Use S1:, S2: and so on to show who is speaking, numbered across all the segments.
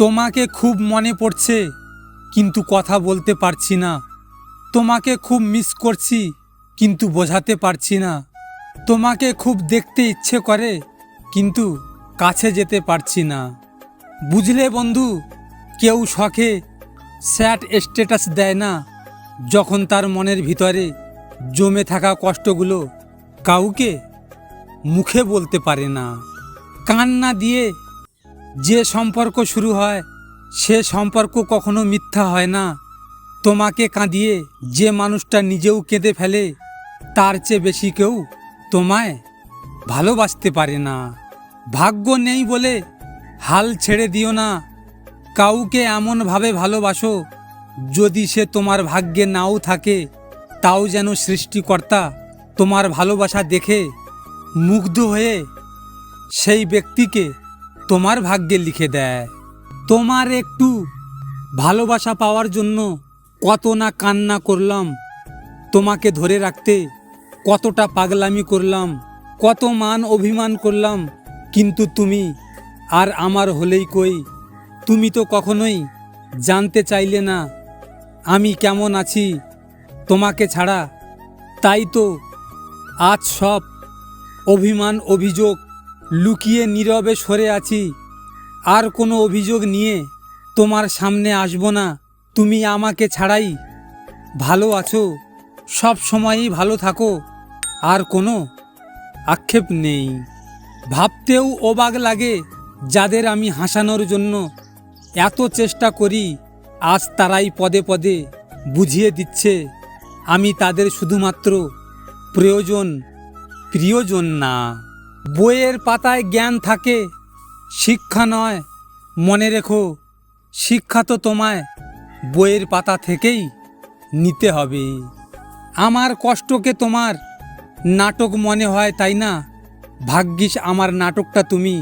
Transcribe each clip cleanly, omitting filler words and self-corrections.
S1: তোমাকে খুব মনে পড়ছে, কিন্তু কথা বলতে পারছি না। তোমাকে খুব মিস করছি, কিন্তু বোঝাতে পারছি না। তোমাকে খুব দেখতে ইচ্ছে করে, কিন্তু কাছে যেতে পারছি না। বুঝলে বন্ধু, কেউ শখে স্যাড স্ট্যাটাস দেয় না, যখন তার মনের ভিতরে জমে থাকা কষ্টগুলো কাউকে মুখে বলতে পারে না। কান্না দিয়ে যে সম্পর্ক শুরু হয়, সে সম্পর্ক কখনো মিথ্যা হয় না। তোমাকে কাঁদিয়ে যে মানুষটা নিজেও কেঁদে ফেলে, তার চেয়ে বেশি কেউ তোমায় ভালোবাসতে পারে না। ভাগ্য নেই বলে হাল ছেড়ে দিও না। কাউকে এমনভাবে ভালোবাসো, যদি সে তোমার ভাগ্যে নাও থাকে, তাও যেন সৃষ্টিকর্তা তোমার ভালোবাসা দেখে মুগ্ধ হয়ে সেই ব্যক্তিকে তোমার ভাগ্যে লিখে দেয়। তোমার একটু ভালোবাসা পাওয়ার জন্য কত না কান্না করলাম, তোমাকে ধরে রাখতে কতটা পাগলামি করলাম, কত মান অভিমান করলাম, কিন্তু তুমি আর আমার হলেই কই। তুমি তো কখনোই জানতে চাইলে না আমি কেমন আছি তোমাকে ছাড়া। তাই তো আজ সব অভিমান অভিযোগ লুকিয়ে নীরবে সরে আছি। আর কোনো অভিযোগ নিয়ে তোমার সামনে আসবো না। তুমি আমাকে ছাড়াই ভালো আছো, সব সময়ই ভালো থাকো, আর কোনো আক্ষেপ নেই। ভাবতেও অবাক লাগে, যাদের আমি হাসানোর জন্য এত চেষ্টা করি, আজ তারাই পদে পদে বুঝিয়ে দিচ্ছে আমি তাদের শুধুমাত্র প্রিয়জন না। বইয়ের পাতায় জ্ঞান থাকে, শিক্ষা নয়। মনে রেখো, শিক্ষা তো তোমায় বইয়ের পাতা থেকেই নিতে হবে। আমার কষ্টকে তোমার নাটক মনে হয়, তাই না? ভাগ্যিস আমার নাটকটা তুমি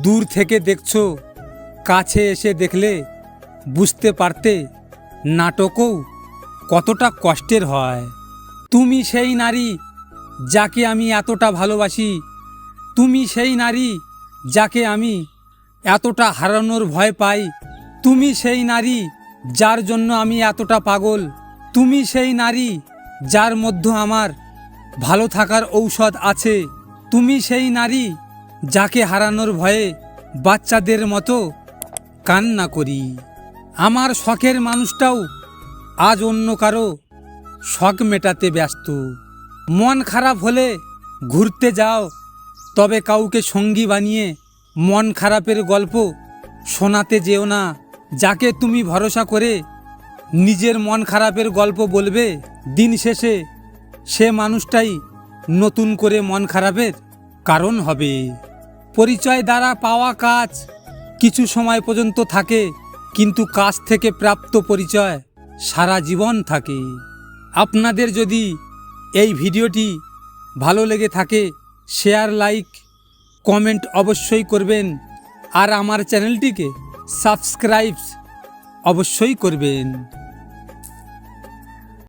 S1: দূর থেকে দেখছো। কাছে এসে দেখলে বুঝতে পারতে নাটকও কতটা কষ্টের হয়। তুমি সেই নারী যাকে আমি এতটা ভালোবাসি। তুমি সেই নারী যাকে আমি এতটা হারানোর ভয় পাই। তুমি সেই নারী যার জন্য আমি এতটা পাগল। তুমি সেই নারী যার মধ্যে আমার ভালো থাকার ঔষধ আছে। তুমি সেই নারী যাকে হারানোর ভয়ে বাচ্চাদের মতো কান্না করি। আমার শখের মানুষটাও আজ অন্য কারো শখ মেটাতে ব্যস্ত। মন খারাপ হলে ঘুরতে যাও, তবে কাউকে সঙ্গী বানিয়ে মন খারাপের গল্প শোনাতে যেও না। যাকে তুমি ভরসা করে নিজের মন খারাপের গল্প বলবে, দিন শেষে সে মানুষটাই নতুন করে মন খারাপের কারণ হবে। পরিচয় দ্বারা পাওয়া কাজ কিছু সময় পর্যন্ত থাকে, কিন্তু কাজ থেকে প্রাপ্ত পরিচয় সারা জীবন থাকে। আপনাদের যদি এই ভিডিওটি ভালো লেগে থাকে, শেয়ার, লাইক, কমেন্ট অবশ্যই করবেন, আর আমার চ্যানেলটিকে সাবস্ক্রাইব অবশ্যই করবেন।